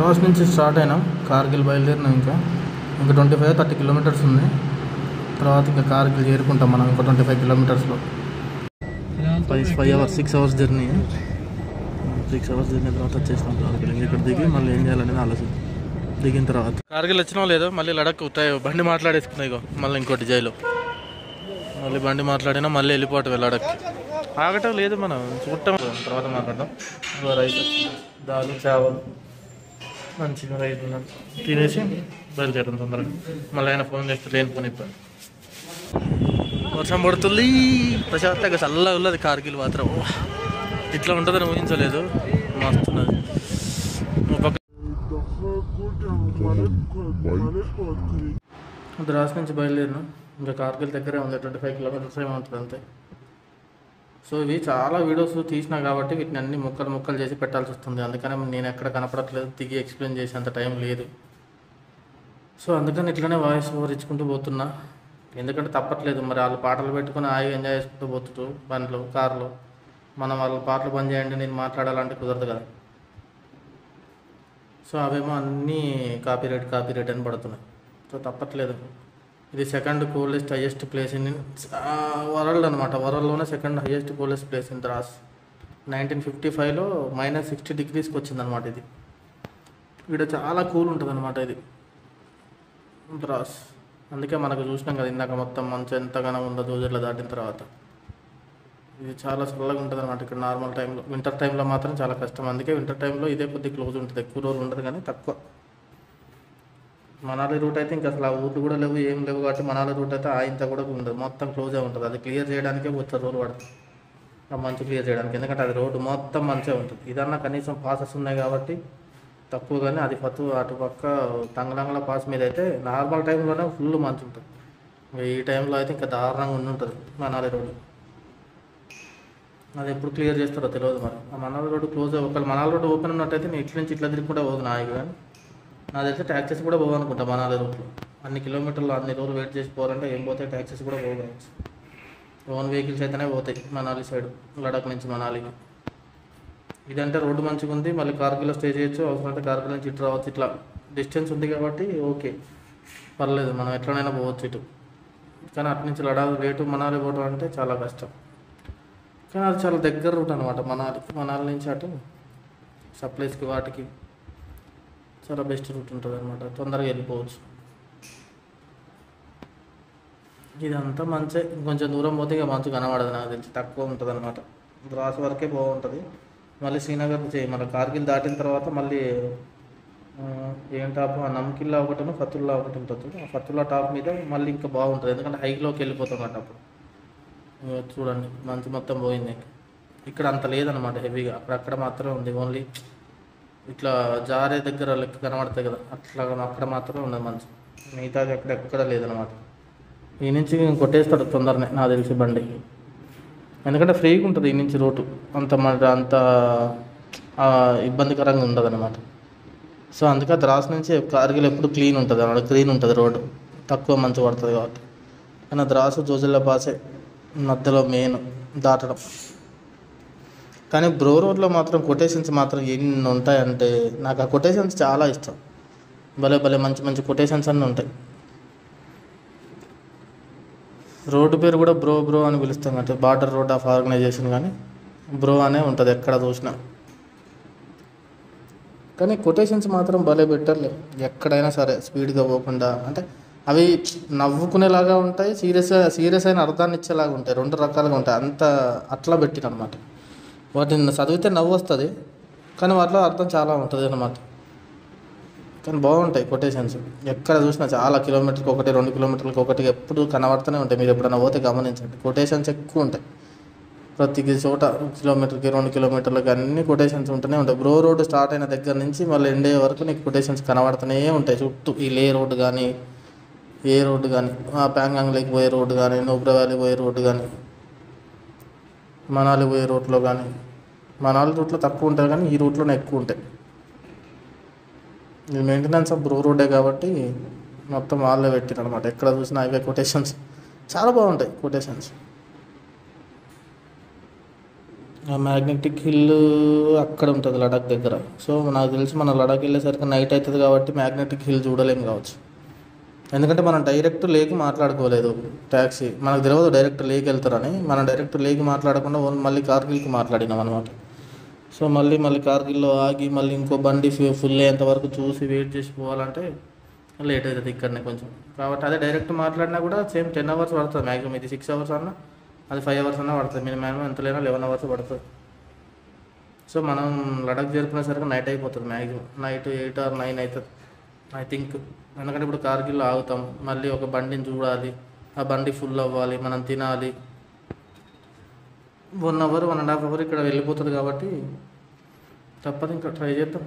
ద్రాస్ నుంచి స్టార్ట్ అయినాం, కార్గిల్ బయలుదేరినాం. ఇంకా 25-30 కిలోమీటర్స్ ఉంది. తర్వాత ఇంకా కార్గిల్ చేరుకుంటాం మనం ఇంకో 25 కిలోమీటర్స్లో. 6 అవర్స్ జర్నీ. 6 అవర్స్ జర్నీ తర్వాత వచ్చేసినాం కార్గిల్. ఇక్కడ దిగి మళ్ళీ ఏం చేయాలనేది ఆలోచన. దిగిన తర్వాత కార్గిల్ వచ్చినా లేదో మళ్ళీ లడక్ బండి మాట్లాడేసుకున్నాయి. ఇగో మళ్ళీ ఇంకోటి జైలు మళ్ళీ బండి మాట్లాడినా మళ్ళీ వెళ్ళిపోవటం లడక్. ఆగటం లేదు, మనం చూడటం తర్వాత మాట్లాడదాం. రైస్ దాలు చావలు మంచిగా రైస్ తినేసి బయలుదేరడం తొందరగా. మళ్ళీ ఆయన ఫోన్ చేస్తే లేని ఫోన్ ఇప్పుడు వర్షం పడుతుంది. ప్రశాంతంగా చల్లగా ఉన్నది కార్గిల్ మాత్రం. ఇట్లా ఉంటుందని ఊహించలేదు, మస్తున్నది. ద్రాస్ నుంచి బయలుదేరినాం. ఇంకా కార్గిల్ దగ్గరే ఉంది, 25 కిలోమీటర్స్ ఏమో ఉంటుంది అంతే. సో ఇవి చాలా వీడియోస్ తీసినా కాబట్టి వీటిని అన్ని ముక్కలు చేసి పెట్టాల్సి వస్తుంది. అందుకని నేను ఎక్కడ కనపడట్లేదు, దిగి ఎక్స్ప్లెయిన్ చేసేంత టైం లేదు. సో అందుకని ఇట్లనే వాయిస్ ఓవర్ ఇచ్చుకుంటూ పోతున్నా. ఎందుకంటే తప్పట్లేదు, మరి వాళ్ళు పాటలు పెట్టుకుని హాయిగా ఎంజాయ్ చేసుకుంటూ పోతుంటూ బండ్లు కార్లో. మనం వాళ్ళ పాటలు బంద్ చేయండి నేను మాట్లాడాలంటే కుదరదు కదా. సో అవేమో అన్నీ కాపీరైట్ అని పడుతున్నాయి. సో తప్పట్లేదు. ఇది second coldest highest place in world అనమాట. వరల్డ్లోనే second highest coldest place in Dras. 1955లో -60 డిగ్రీస్కి వచ్చిందనమాట ఇది. ఇక్కడ చాలా కూల్ ఉంటుంది అనమాట ఇది ద్రాస్. అందుకే మనకు చూసినాం కదా ఇందాక మొత్తం మంచు ఎంతగానో ఉందో రోజుల్లో దాటిన తర్వాత. ఇది చాలా చల్లగా ఉంటుంది అనమాట ఇక్కడ నార్మల్ టైంలో. వింటర్ టైంలో మాత్రం చాలా కష్టం. అందుకే వింటర్ టైంలో ఇదే కొద్దిగా క్లోజ్ ఉంటుంది, ఎక్కువ రోజులు ఉండదు కానీ తక్కువ. మనాలి రూట్ అయితే ఇంకా అసలు ఆ ఊర్లు కూడా లేవు, ఏం లేవు కాబట్టి మనాలి రూట్ అయితే ఇంత కూడా ఉండదు, మొత్తం క్లోజే ఉంటుంది. అది క్లియర్ చేయడానికే వచ్చే రోజులు పడుతుంది ఆ మంచు క్లియర్ చేయడానికి. ఎందుకంటే అది రోడ్డు మొత్తం మంచిగా ఉంటుంది. ఇదన్నా కనీసం పాసెస్ ఉన్నాయి కాబట్టి తక్కువ, కానీ అది అటు పక్క తంగలంగల పాస్ మీద అయితే నార్మల్ టైంలోనే ఫుల్ మంచు ఉంటుంది. ఈ టైంలో అయితే ఇంకా దారుణంగా ఉంటుంది మనాలి రోడ్డు. అది ఎప్పుడు క్లియర్ చేస్తారో తెలియదు మరి. ఆ మనాలి రోడ్డు క్లోజ్ ఒకవేళ మనాలి రోడ్డు ఓపెన్ ఉన్నట్టయితే నేను ఇట్ల నుంచి ఇట్లా తిరుగుకుంటా పోదు నాయకు. కానీ నాకు తెలిసి ట్యాక్సెస్ కూడా పోవనుకుంటా మనాలి రూట్లో. అన్ని కిలోమీటర్లు అన్ని రోజులు వెయిట్ చేసి పోవాలంటే ఏం పోతాయి, ట్యాక్సెస్ కూడా పోవచ్చు. ఓన్ వెహికల్స్ అయితేనే పోతాయి మనాలి సైడ్, లడాక్ నుంచి మనాలికి. ఇదంటే రోడ్డు మంచిగా ఉంది, మళ్ళీ కార్గిల్లో స్టే చేయొచ్చు, అవసరమైతే కార్గిల్ నుంచి ఇటు రావచ్చు. ఇట్లా డిస్టెన్స్ ఉంది కాబట్టి ఓకే పర్లేదు, మనం ఎట్లనైనా పోవచ్చు ఇటు. కానీ అటు నుంచి లడాక్ రేటు మనాలి పోవడం అంటే చాలా కష్టం. కానీ అది చాలా దగ్గర రూట్ అనమాట మనాలి నుంచి అటు సప్లైస్కి వాటికి చాలా బెస్ట్ రూట్ ఉంటుంది అనమాట, తొందరగా వెళ్ళిపోవచ్చు. ఇదంతా మంచి ఇంకొంచెం దూరం పోతే ఇక మంచు కనబడదు నాకు తెలిసి, తక్కువ ఉంటుంది అనమాట. ద్రాస్ వరకే బాగుంటుంది. మళ్ళీ శ్రీనగర్ మన కార్గిల్ దాటిన తర్వాత మళ్ళీ ఏం టాప్ నమ్కిల్లా ఒకటి ఫతుల్లా ఒకటి ఉంటుంది. ఆ ఫతుల్లా టాప్ మీద మళ్ళీ ఇంకా బాగుంటుంది, ఎందుకంటే హైక్లోకి వెళ్ళిపోతాం అంటే అప్పుడు. చూడండి మంచు మొత్తం పోయింది. ఇక్కడ అంత లేదనమాట హెవీగా, అక్కడ మాత్రం ఉంది. ఓన్లీ ఇట్లా జారే దగ్గర లెక్క కనబడతాయి కదా, అట్లా అక్కడ మాత్రమే ఉన్నది మంచు. మిగతాది ఎక్కడ లేదనమాట. ఈ నుంచి కొట్టేస్తాడు తొందరనే నాకు తెలిసి బండి, ఎందుకంటే ఫ్రీగా ఉంటుంది ఈ నుంచి రోడ్డు. అంత ఇబ్బందికరంగా ఉండదు అనమాట. సో అందుకే ద్రాస్ నుంచి కార్గిల్ ఎప్పుడు క్లీన్ ఉంటుంది అన్నమాట, క్లీన్ ఉంటుంది రోడ్డు, తక్కువ మంచు పడుతుంది కాబట్టి. కానీ ద్రాసు జోజిల్లా పాసే మధ్యలో మెయిన్ దాటడం. కానీ బ్రో రోడ్లో మాత్రం కొటేషన్స్ మాత్రం ఎన్ని ఉంటాయంటే నాకు ఆ కొటేషన్స్ చాలా ఇష్టం. భలే మంచి కొటేషన్స్ అన్నీ ఉంటాయి. రోడ్డు పేరు కూడా బ్రో అని పిలుస్తాం, అంటే బార్డర్ రోడ్ ఆఫ్ ఆర్గనైజేషన్, కానీ బ్రో అనే ఉంటుంది ఎక్కడ చూసినా. కానీ కొటేషన్స్ మాత్రం భలే బెటర్లే, ఎక్కడైనా సరే స్పీడ్గా పోకుండా. అంటే అవి నవ్వుకునేలాగా ఉంటాయి, సీరియస్ అయిన అర్థాన్ని ఇచ్చేలాగా ఉంటాయి, రెండు రకాలుగా ఉంటాయి. అట్లా పెట్టినమాట. వాటిని చదివితే నవ్వు వస్తుంది, కానీ వాటిలో అర్థం చాలా ఉంటుంది అన్నమాట. కానీ బాగుంటాయి కొటేషన్స్, ఎక్కడ చూసినా చాలా కిలోమీటర్కి ఒకటి 2 కిలోమీటర్లకి ఒకటి ఎప్పుడు కనబడుతూనే ఉంటాయి. మీరు ఎప్పుడైనా పోతే గమనించండి, కొటేషన్స్ ఎక్కువ ఉంటాయి ప్రతి చోట. కిలోమీటర్కి 2 కిలోమీటర్లకి అన్ని కొటేషన్స్ ఉంటూనే ఉంటాయి. బ్రో రోడ్డు స్టార్ట్ అయిన దగ్గర నుంచి మళ్ళీ ఎండ్ అయ్యే వరకు నీకు కొటేషన్స్ కనబడుతూనే ఉంటాయి చుట్టూ. ఈ లే రోడ్డు కానీ ఏ రోడ్డు కానీ, ప్యాంగాంగ్ లేక్ పోయే రోడ్డు కానీ, నూబ్రా వ్యాలీ పోయే రోడ్డు కానీ, మనాలి పోయే రూట్లో కానీ. మనాలి రూట్లో తక్కువ ఉంటాయి కానీ ఈ రూట్లోనే ఎక్కువ ఉంటాయి. ఇది మెయింటెనెన్స్ ఆఫ్ బ్రో రోడ్డే కాబట్టి మొత్తం వాళ్ళే పెట్టిన అనమాట. ఎక్కడ చూసినా అవే కొటేషన్స్ చాలా బాగుంటాయి కొటేషన్స్. ఆ మ్యాగ్నెటిక్ హిల్ అక్కడ ఉంటుంది లడాక్ దగ్గర. సో నాకు తెలిసి మన లడాక్ వెళ్ళేసరికి నైట్ అవుతుంది కాబట్టి మ్యాగ్నెటిక్ హిల్ చూడలేం కావచ్చు. ఎందుకంటే మనం డైరెక్ట్ లేక్ మాట్లాడుకోలేదు. ట్యాక్సీ మనకు తెలియదు డైరెక్ట్ లేక్ వెళ్తారని, మనం డైరెక్ట్ లేక్ మాట్లాడకుండా మళ్ళీ కార్గిల్కి మాట్లాడినాం అనమాట. సో మళ్ళీ కార్గిల్లో ఆగి మళ్ళీ ఇంకో బండి ఫుల్ అయ్యేంత వరకు చూసి వెయిట్ చేసి పోవాలంటే లేట్ అవుతుంది ఇక్కడనే కొంచెం. కాబట్టి అదే డైరెక్ట్ మాట్లాడినా కూడా సేమ్ 10 hours పడుతుంది మ్యాక్సిమం. ఇది 6 hours అన్నా అది 5 hours అన్నా పడుతుంది. మినిమం ఎంత లేనా 11 hours పడుతుంది. సో మనం లడాక్ చేరుకునేసరికి నైట్ అయిపోతుంది మ్యాక్సిమం. నైట్ 8 or 9 అవుతుంది ఐ థింక్. ఎందుకంటే ఇప్పుడు కార్గిల్లో ఆగుతాం, మళ్ళీ ఒక బండిని చూడాలి, ఆ బండి ఫుల్ అవ్వాలి, మనం తినాలి. 1 hour 1.5 hours ఇక్కడ వెళ్ళిపోతుంది కాబట్టి తప్పదు, ఇంకా ట్రై చేద్దాం.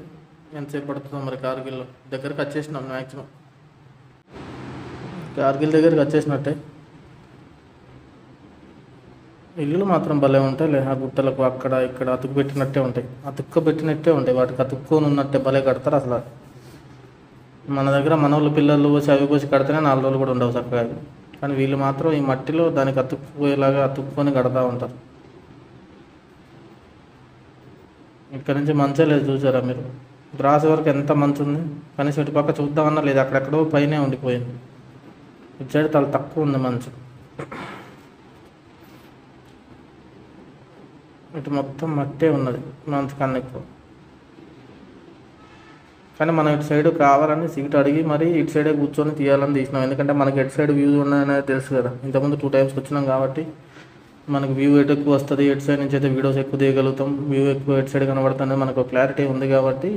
ఎంతసేపు పడుతుందో మరి. కార్గిల్లో దగ్గరికి వచ్చేసినాం మ్యాక్సిమం. కార్గిల్ దగ్గరికి వచ్చేసినట్టే. ఇల్లులు మాత్రం భలే ఉంటాయి. ఆ గుట్టలకు అక్కడ ఇక్కడ అతుకు పెట్టినట్టే ఉంటాయి, అతుక్కోబెట్టినట్టే ఉంటాయి. వాటికి అతుక్కొని ఉన్నట్టే భలే కడతారు అసలు. మన దగ్గర మనోళ్ళు పిల్లలు చవి పోసి కడితేనే 4 రోజులు కూడా ఉండవు చక్కగా. కానీ వీళ్ళు మాత్రం ఈ మట్టిలో దానికి అతుక్కుపోయేలాగా అతుక్కొని కడతా ఉంటారు. ఇక్కడ నుంచి మంచే లేదు చూసారా మీరు. ద్రాస వరకు ఎంత మంచు ఉంది, కనీసం ఇటు పక్క చూద్దామన్నా లేదు, అక్కడెక్కడో పైనే ఉండిపోయింది. ఇటు సైడ్ చాలా తక్కువ ఉంది మంచు. ఇటు మొత్తం మట్టే ఉన్నది మంచు కన్నా ఎక్కువ. కానీ మనం ఇటు సైడ్ కావాలని సీట్ అడిగి మరి ఇటు సైడే కూర్చొని తీయాలని తీసినాం. ఎందుకంటే మనకి ఎటు సైడ్ వ్యూ ఉన్నాయనేది తెలుసు కదా. ఇంతకుముందు 2 times వచ్చినాం కాబట్టి మనకు వ్యూ ఎటు ఎక్కువ వస్తుంది, ఎటు సైడ్ నుంచి అయితే వీడియోస్ ఎక్కువ తీయగలుగుతాం, వ్యూ ఎక్కువ ఎటు సైడ్ కనబడుతుంది మనకు క్లారిటీ ఉంది కాబట్టి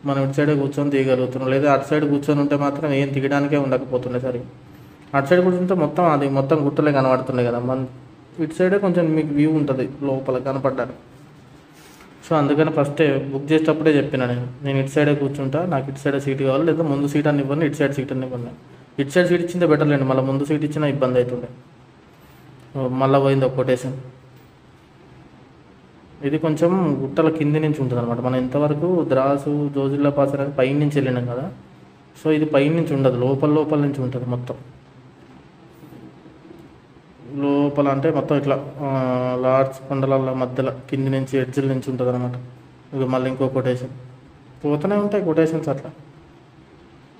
మనం ఇటు సైడే కూర్చొని తీయగలుగుతున్నాం. లేదా అటు సైడ్ కూర్చొని ఉంటే మాత్రం ఏం తీయడానికే ఉండకపోతుండే సరే. అటు సైడ్ కూర్చుంటే మొత్తం గుట్టలే కనబడుతుండే కదా. ఇటు సైడే కొంచెం మీకు వ్యూ ఉంటుంది లోపల కనపడ్డానికి. సో అందుకని ఫస్టే బుక్ చేసేటప్పుడే చెప్పిన నేను ఇటు సైడే కూర్చుంటా, నాకు ఇటు సైడే సీట్ కావాలి, లేదా ముందు సీట్ అని ఇవ్వండి, ఇటు సైడ్ సీట్ అని ఇవ్వండి. ఇటు సైడ్ సీట్ ఇచ్చిందే బెటర్ లేండి, మళ్ళీ ముందు సీట్ ఇచ్చినా ఇబ్బంది అవుతుండే. మళ్ళీ పోయింది ఒక కొటేషన్. ఇది కొంచెం గుట్టల కింది నుంచి ఉంటుంది అనమాట. మనం ఇంతవరకు ద్రాసు జోజిల్లా పాస్ అనేది పైన నుంచి వెళ్ళినాం కదా. సో ఇది పైన నుంచి ఉండదు, లోపల నుంచి ఉంటుంది మొత్తం. లోపల అంటే మొత్తం ఇట్లా లార్డ్స్ కొండల మధ్యలో కింది నుంచి ఎడ్జిల నుంచి ఉంటుంది అనమాట. ఇది మళ్ళీ ఇంకో కొటేషన్ పోతూనే ఉంటాయి కొటేషన్స్ అట్లా.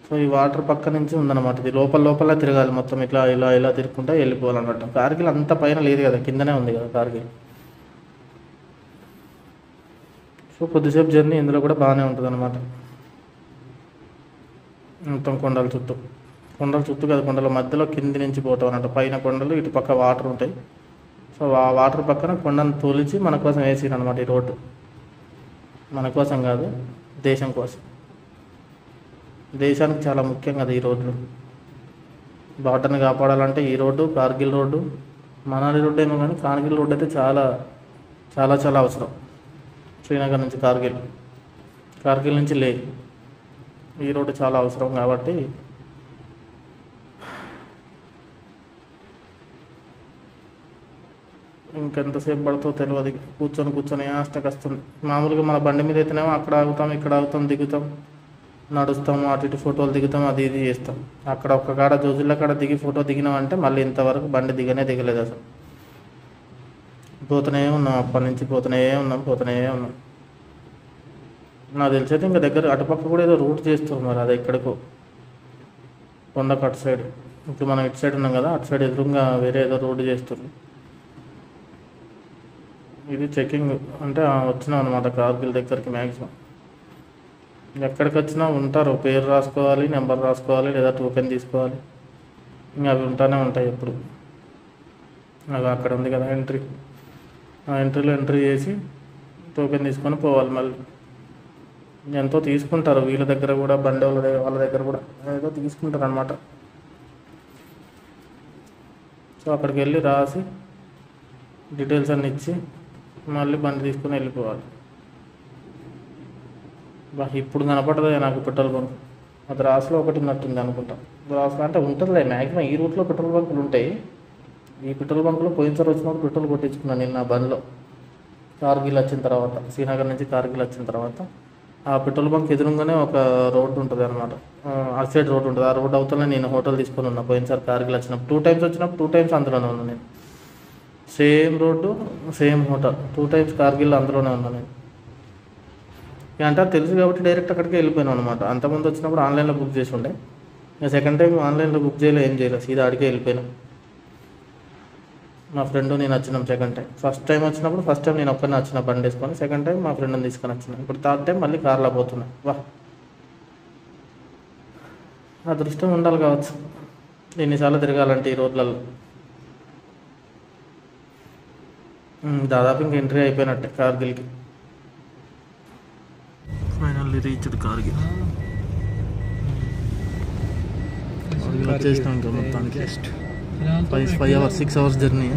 సో ఈ వాటర్ పక్క నుంచి ఉందన్నమాట. ఇది లోపల తిరగాలి మొత్తం, ఇట్లా ఇలా తిరుగుకుంటా వెళ్ళిపోవాలన్నమాట. కార్గిల్ అంత పైన లేదు కదా, కిందనే ఉంది కదా కార్గిల్. సో కొద్దిసేపు జర్నీ ఇందులో కూడా బాగానే ఉంటుంది అనమాట. మొత్తం కొండల చుట్టూ కదా, కొండల మధ్యలో కింది నుంచి పోతాం అన్నట్టు. పైన కొండలు, ఇటు పక్క వాటర్ ఉంటాయి. సో ఆ వాటర్ పక్కన కొండను తోలించి మన కోసం వేసిరు అనమాట ఈ రోడ్డు. మన కోసం కాదు, దేశం కోసం. దేశానికి చాలా ముఖ్యం కదా ఈ రోడ్లు. బార్డర్ని కాపాడాలంటే ఈ road, Kargil road, Manali road ఏమో కానీ కార్గిల్ రోడ్డు అయితే చాలా చాలా చాలా అవసరం. శ్రీనగర్ నుంచి కార్గిల్ నుంచి లే ఈ రోడ్డు చాలా అవసరం కాబట్టి ఇంకెంతసేపు పడుతుందో తెలియదు. కూర్చొని ఆస్టకి వస్తుంది. మామూలుగా మన బండి మీద అయితేనేమో అక్కడ ఆగుతాం, ఇక్కడ ఆగుతాం, దిగుతాం, నడుస్తాము, అటు ఇటు ఫోటోలు దిగుతాం, అది ఇది చేస్తాం. అక్కడ ఒక్క కాడ జోజిల్ల కాడ దిగి ఫోటో దిగినామంటే మళ్ళీ ఇంతవరకు బండి దిగలేదు అసలు. పోతూనే ఉన్నాం, అప్పటి నుంచి పోతూనే ఉన్నాం. నాకు తెలిసైతే ఇంకా దగ్గర అటుపక్క కూడా ఏదో రూట్ చేస్తారు మరి, అది ఎక్కడికో కొండకు అటు సైడ్. ఇప్పుడు మనం ఇటు సైడ్ ఉన్నాం కదా, అటు సైడ్ ఎదురుగా వేరే ఏదో రోడ్డు చేస్తారు. ఇది చెకింగ్ అంటే వచ్చినాం అనమాట కార్గిల్ దగ్గరికి. మ్యాక్సిమం ఎక్కడికి వచ్చినా ఉంటారు, పేరు రాసుకోవాలి, నెంబర్ రాసుకోవాలి, లేదా టోకెన్ తీసుకోవాలి. ఇంకా అవి ఉంటానే ఉంటాయి ఎప్పుడు. అది అక్కడ ఉంది కదా ఎంట్రీ, ఆ ఎంట్రీలో ఎంట్రీ చేసి టోకెన్ తీసుకొని పోవాలి. మళ్ళీ ఎంతో తీసుకుంటారు వీళ్ళ దగ్గర కూడా, బండి వాళ్ళ దగ్గర కూడా ఏదో తీసుకుంటారు అనమాట. సో అక్కడికి వెళ్ళి రాసి డీటెయిల్స్ అన్నీ ఇచ్చి మళ్ళీ బండి తీసుకొని వెళ్ళిపోవాలి. ఇప్పుడు కనపడదు నాకు పెట్రోల్ బంక్. అది రాసులో ఒకటి ఉన్నట్టుంది అనుకుంటా. రాసులో అంటే ఉంటుందిలే మ్యాక్సిమం. ఈ రూట్లో పెట్రోల్ బంకులు ఉంటాయి. ఈ పెట్రోల్ బంకులో పోయినసారి వచ్చినప్పుడు పెట్రోల్ కొట్టించుకున్నాను నేను నా బండిలో. కార్గిల్ వచ్చిన తర్వాత, శ్రీనగర్ నుంచి కార్గిల్ వచ్చిన తర్వాత ఆ పెట్రోల్ బంక్ ఎదురుగానే ఒక రోడ్డు ఉంటుంది అనమాట. అటు సైడ్ రోడ్డు ఉంటుంది. ఆ రోడ్డు అవతలనే నేను హోటల్ తీసుకొని ఉన్నా పోయినసారి కార్గిల్ వచ్చినప్పుడు. 2 times వచ్చినప్పుడు 2 times అందులోనే ఉన్నాను నేను. Same road same hotel 2 times Kargil అందులోనే ఉన్నాను నేను. అంటే తెలుసు కాబట్టి డైరెక్ట్ అక్కడికి వెళ్ళిపోయాను అనమాట. అంతకుముందు వచ్చినప్పుడు ఆన్లైన్లో బుక్ చేసి ఉండే, ఇంకా సెకండ్ టైం ఆన్లైన్లో బుక్ చేయలేదు, ఏం చేయలేదు, సీదా అడిగే వెళ్ళిపోయాను. మా ఫ్రెండ్ నేను వచ్చినాం సెకండ్ టైం. ఫస్ట్ టైం వచ్చినప్పుడు ఫస్ట్ టైం నేను ఒక్కరిని వచ్చిన బండి వేసుకొని, సెకండ్ టైం మా ఫ్రెండ్ని తీసుకొని వచ్చిన. ఇప్పుడు థర్డ్ టైం మళ్ళీ కార్లో పోతున్నా. వా అదృష్టం ఉండాలి కావచ్చు ఎన్నిసార్లు తిరగాలంటే ఈ రోడ్లలో. దాదాపు ఇంక ఎంట్రీ అయిపోయినట్టే కార్గిల్కి. Finally reached Kargil. వచ్చేసినాం ఇంకా మొత్తానికి. 6 hours జర్నీ.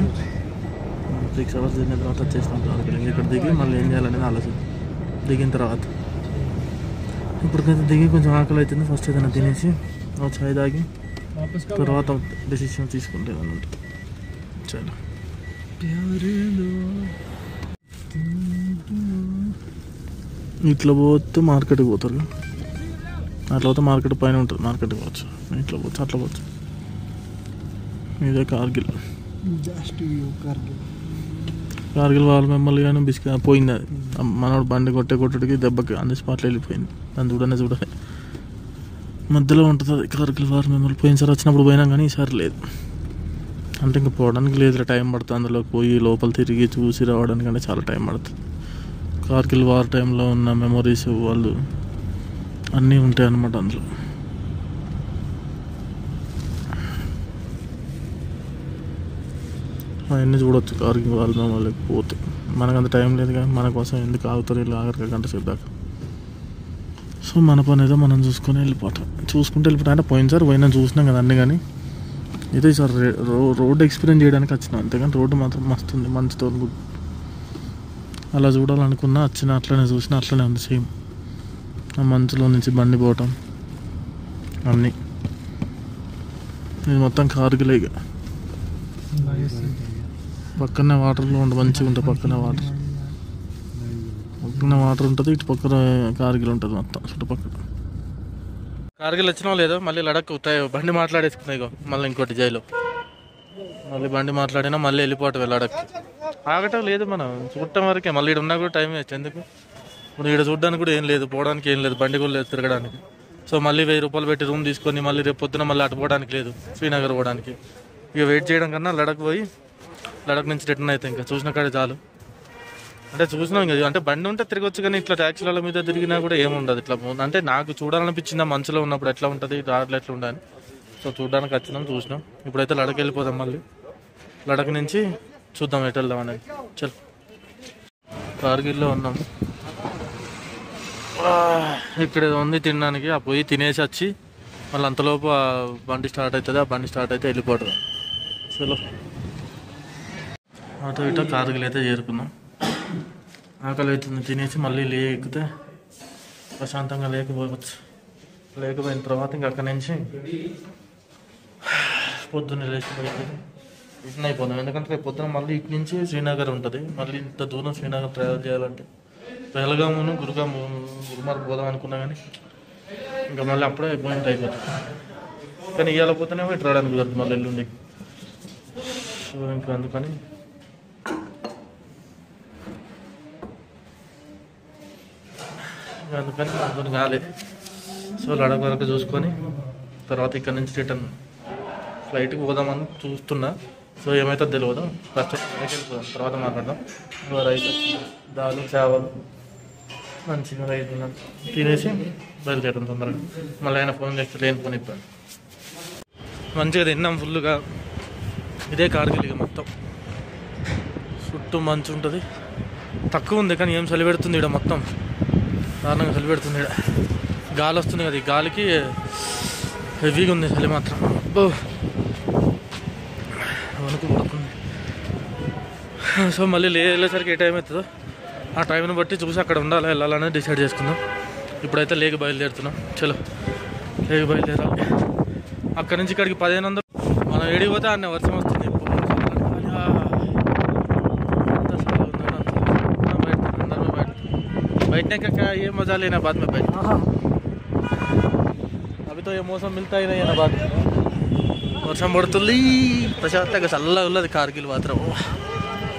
6 hours జర్నీ తర్వాత వచ్చేసినాం కార్గిల్. ఇక్కడ దిగి మళ్ళీ ఏం చేయాలనేది ఆలోచన. దిగిన తర్వాత ఇప్పటికైతే దిగి కొంచెం ఆకలి అవుతుంది. ఫస్ట్ ఏదైనా తినేసి చాయ్ తాగి తర్వాత డెసిషన్ తీసుకుంటే అన్నమాట. చాలా ఇట్లా పోతే మార్కెట్కి పోతారు, అట్లా పోతే మార్కెట్ పైన ఉంటుంది, మార్కెట్కి పోవచ్చు. ఇట్లా పోవచ్చు, అట్లా పోవచ్చు. ఇదే కార్గిల్. కార్గిల్ వాళ్ళు మిమ్మల్ని కానీ పోయింది. అది మనోడు బండి కొట్టుడికి దెబ్బకి అన్ని స్పాట్లో వెళ్ళిపోయింది. దాన్ని చూడనే మధ్యలో ఉంటుంది అది కార్గిల్ వారు మిమ్మల్ని. పోయినసారి వచ్చినప్పుడు పోయినాం కానీ ఈసారి లేదు. అంటే ఇంకా పోవడానికి లేదు, టైం పడుతుంది. అందులోకి పోయి లోపల తిరిగి చూసి రావడానికి అంటే చాలా టైం పడుతుంది. కార్గిల్ వార్ టైంలో ఉన్న మెమొరీస్ వాళ్ళు అన్నీ ఉంటాయి అన్నమాట అందులో. అవన్నీ చూడవచ్చు కార్గిల్ వాళ్ళ మెమొరీకి పోతే. మనకంత టైం లేదు కానీ మన కోసం ఎందుకు ఆగుతారు వీళ్ళు ఆఖరికి గంట సేపు దాకా. సో మన పని ఏదో మనం చూసుకుంటూ వెళ్ళిపోతాం. అంటే పోయినసారి పోయినా చూసినాం కదా అన్నీ, కానీ ఇదే సార్ రోడ్ ఎక్స్పీరియన్స్ చేయడానికి వచ్చినాం అంతేగాని రోడ్డు మాత్రం మస్తుంది, మంచుతో అలా చూడాలనుకున్నా వచ్చిన అట్లనే చూసినా అట్లనే ఉంది సేమ్. ఆ మంచులో నుంచి బండి పోవటం అన్నీ. ఇది మొత్తం కార్గిలే. ఇక పక్కనే వాటర్లో ఉంటుంది, మంచిగా ఉంటుంది. పక్కనే వాటర్ ఉంటుంది, ఇటు పక్కన కార్గిల్ ఉంటుంది మొత్తం చుట్టుపక్కల. కార్గిల్ వచ్చినా లేదో మళ్ళీ లడక్ బండి మాట్లాడేసుకున్నాయి. ఇగో మళ్ళీ ఇంకోటి జైలు మళ్ళీ బండి మాట్లాడినా మళ్ళీ వెళ్ళిపోవటం లడక్. ఆగటం లేదు, మనం చూడటం వరకే. మళ్ళీ ఇక్కడ ఉన్నా కూడా టైం వేస్ట్ ఎందుకు. ఇప్పుడు ఇక్కడ చూడడానికి కూడా ఏం లేదు, పోవడానికి ఏం లేదు, బండి కూడా లేదు తిరగడానికి. సో మళ్ళీ 1000 రూపాయలు పెట్టి రూమ్ తీసుకొని మళ్ళీ రేపు పొద్దున మళ్ళీ అటు పోవడానికి లేదు, శ్రీనగర్ పోవడానికి. ఇక వెయిట్ చేయడం కన్నా లడక్ పోయి లడక్ నుంచి రిటర్న్ అయితే ఇంకా చూసిన కాడే చాలు. అంటే చూసినాం ఇంకా, అంటే బండి ఉంటే తిరగొచ్చు కానీ ఇట్లా ట్యాక్సీల మీద తిరిగినా కూడా ఏముండదు. ఇట్లా అంటే నాకు చూడాలనిపించింది మంచులో ఉన్నప్పుడు ఎట్లా ఉంటుంది, దాంట్లో ఎట్లా ఉండాలని. సో చూడడానికి వచ్చినాం, చూసినాం. ఇప్పుడైతే లడక్ వెళ్ళిపోదాం. మళ్ళీ లడక్ నుంచి చూద్దాం ఎటు వెళ్దాం అనేది. చల్ కార్గిల్లో ఉన్నాం. ఇక్కడ ఉంది తినడానికి. ఆ పోయి తినేసి వచ్చి మళ్ళీ అంతలోపు ఆ బండి స్టార్ట్ అవుతుంది. ఆ బండి స్టార్ట్ అయితే వెళ్ళిపోవడం. చలో అటు ఇటు కార్గిల్ అయితే చేరుకున్నాం. ఆకలి అవుతుంది, తినేసి మళ్ళీ ఎక్కితే ప్రశాంతంగా లేకపోవచ్చు. లేకపోయిన తర్వాత ఇంక అక్కడి నుంచి పొద్దున్న లేచి బయటకి రిటర్న్ అయిపోదాం. ఎందుకంటే రేపు పొద్దున మళ్ళీ ఇటు నుంచి శ్రీనగర్ ఉంటుంది. మళ్ళీ ఇంత దూరం శ్రీనగర్ ట్రావెల్ చేయాలంటే పెహల్గామును గుల్మార్గ్ పోదాం అనుకున్నా కానీ ఇంకా మళ్ళీ అప్పుడే అపాయింట్ అయిపోతుంది. కానీ ఇవాళ పోతేనే ఇటు రావడానికి కుదరదు మళ్ళీ ఎల్లుండి. సో ఇంకా అందుకని అందుకని కాలేదు. సో లడక్ వరకు చూసుకొని తర్వాత ఇక్కడ నుంచి రిటర్న్ ఫ్లైట్కి పోదామని చూస్తున్నా. సో ఏమైతే తెలియదు, ఫస్ట్ వెళ్ళిపోదాం, తర్వాత మాట్లాడదాం. రైస్ దాలు చావలు మంచిగా రైస్ తినేసి బయలుదేరడం తొందరగా. మళ్ళీ ఆయన ఫోన్ చేస్తే లేని ఫోన్ ఇప్పాను. మంచిగా తిన్నాం ఫుల్గా. ఇదే కార్గిల్ ఇక మొత్తం చుట్టూ మంచు ఉంటుంది. తక్కువ ఉంది కానీ ఏం చలి పెడుతుంది ఇక్కడ, మొత్తం దారుణంగా చలి పెడుతుంది ఇక్కడ. గాలి వస్తుంది కదా, ఈ గాలికి హెవీగా ఉంది చలి మాత్రం. వణుకు పడుతుంది. సో మళ్ళీ వెళ్ళేసరికి ఏ టైం అవుతుందో ఆ టైంని బట్టి చూసి అక్కడ ఉండాలి వెళ్ళాలని డిసైడ్ చేసుకుందాం. ఇప్పుడైతే లేక బయలుదేరుతున్నాం. చలో లేక బయలుదేరాలి. అక్కడి నుంచి ఇక్కడికి 1500. మనం ఏడికి పోతే అన్న వర్షం వస్తుంది. बैठने का क्या ये मज़ा लेना बाद में बैठ। अभी तो ये मौसम मिलता ही नहीं है ना बाद వర్షం పడుతుంది ప్రశాంతంగా చల్లగా ఉన్నది కార్గిల్ మాత్రం.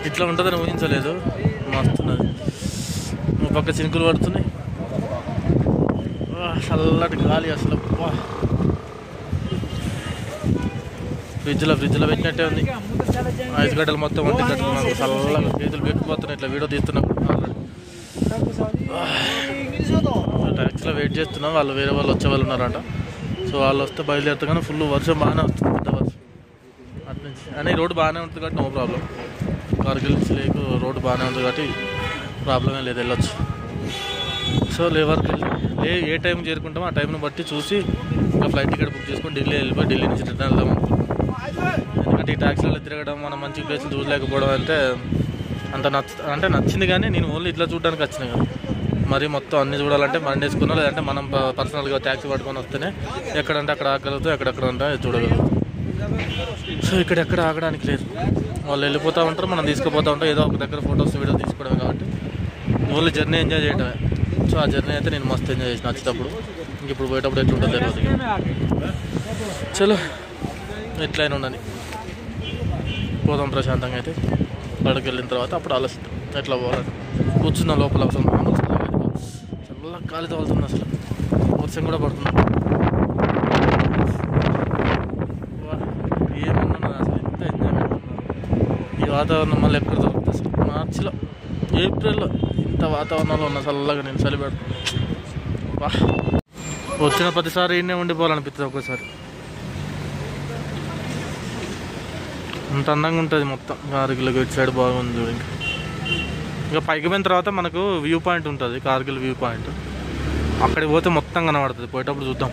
ఇట్లా ఉంటుందని ఊహించలేదు. మస్తున్నది. ఒక పక్క చినుకులు పడుతున్నాయి, చల్లటి గాలి అసలు. ఫ్రిడ్జ్లో పెట్టినట్టే ఉంది. ఐదు గడ్డలు మొత్తం వంటి కట్టుకున్నాను, చల్లగా చేతులు పెట్టుకుపోతున్నాయి. ఇట్లా వీడియో తీస్తున్నాం ఆల్రెడీ. ట్యాక్సీలో వెయిట్ చేస్తున్నాం, వాళ్ళు వేరే వాళ్ళు వచ్చే వాళ్ళు ఉన్నారంట. సో వాళ్ళు వస్తే బయలుదేరుతా, కానీ ఫుల్ వర్షం బాగానే వస్తుంది, పెద్ద వర్షం అటు నుంచి. అని రోడ్డు బాగానే ఉంటుంది కాబట్టి నో ప్రాబ్లం. కార్గిల్ లేకు రోడ్డు బాగానే ఉంది కాబట్టి ప్రాబ్లమే లేదు, వెళ్ళొచ్చు. సో లేవర్కి వెళ్ళి ఏ టైంకి చేరుకుంటామో ఆ టైంని బట్టి చూసి ఇంకా ఫ్లైట్ టికెట్ బుక్ చేసుకొని ఢిల్లీ వెళ్ళిపోయి ఢిల్లీ నుంచి రిటర్న్ వెళ్దాం. ఎందుకంటే ఈ ట్యాక్సీలలో తిరగడం, మనం మంచి ప్లేస్లు చూడలేకపోవడం అంటే నచ్చింది, కానీ నేను ఓన్లీ ఇట్లా చూడడానికి వచ్చినాయి కదా. మరి మొత్తం అన్ని చూడాలంటే మనం వేసుకున్నా, లేదంటే మనం పర్సనల్గా ట్యాక్సీ పట్టుకొని వస్తేనే ఎక్కడంటే అక్కడ ఆగలుగుతాం, ఎక్కడెక్కడ అంటే చూడగలుగుతాం. సో ఇక్కడెక్కడ ఆగడానికి లేదు, వాళ్ళు వెళ్ళిపోతూ ఉంటారు, మనం తీసుకుపోతూ ఉంటాం. ఏదో ఒక దగ్గర ఫొటోస్ వీడియో తీసుకోవడమే కాబట్టి ఓన్లీ జర్నీ ఎంజాయ్ చేయడమే. సో ఆ జర్నీ అయితే నేను మస్తు ఎంజాయ్ చేసిన వచ్చేటప్పుడు. ఇంక ఇప్పుడు పోయేటప్పుడు ఎట్లుంటుందో తెలియదు. చలో ఎట్లయినా ఉండని పోదాం ప్రశాంతంగా. అయితే బయటకు వెళ్ళిన తర్వాత అప్పుడు ఆలోచిస్తాం ఎట్లా పోవాలని. కూర్చున్న లోపల అసలు మామూలు చల్ల గాలి తగులుతుంది, అసలు వర్షం కూడా పడుతుంది. ఏమన్నా అసలు ఎంత ఎంజాయ్మెంట్ ఈ వాతావరణం మళ్ళీ ఎక్కడ దొరుకుతుంది అసలు. మార్చిలో ఏప్రిల్లో ఇంత వాతావరణంలో ఉన్న చల్లగా నేను చలి పెడుతున్నాను. వచ్చిన ప్రతిసారి ఈయనే ఉండిపోవాలనిపిస్తుంది ఒక్కోసారి. అంత అందంగా ఉంటుంది మొత్తం. కార్గిల్ ఇటు సైడ్ బాగుంది. ఇంకా పైకి పోయిన తర్వాత మనకు వ్యూ పాయింట్ ఉంటుంది, కార్గిల్ వ్యూ పాయింట్. అక్కడికి పోతే మొత్తం కనబడుతుంది. పోయేటప్పుడు చూద్దాం.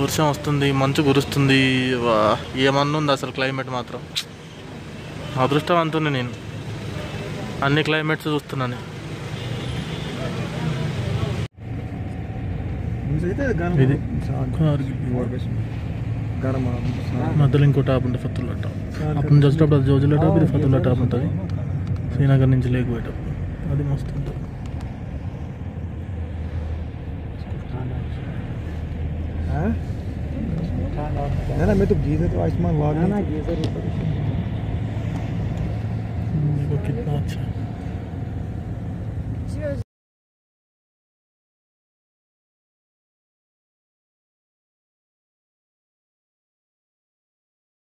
వర్షం వస్తుంది, మంచు కురుస్తుంది, ఏమన్నా ఉంది అసలు. క్లైమేట్ మాత్రం అదృష్టవంతుని నేను, అన్ని క్లైమేట్స్ చూస్తున్నాను. ఇది మధ్యలో ఇంకో టాప్ ఉంటుంది, ఫతుల్లా టాప్. అప్పుడు నుంచి వచ్చేటప్పుడు అది జోజిలా టాప్, ఇది ఫతుల్లా టాప్ ఉంటుంది. శ్రీనగర్ నుంచి లేకపోయేటప్పుడు అది మస్తు ఉంటుంది. कितना अच्छा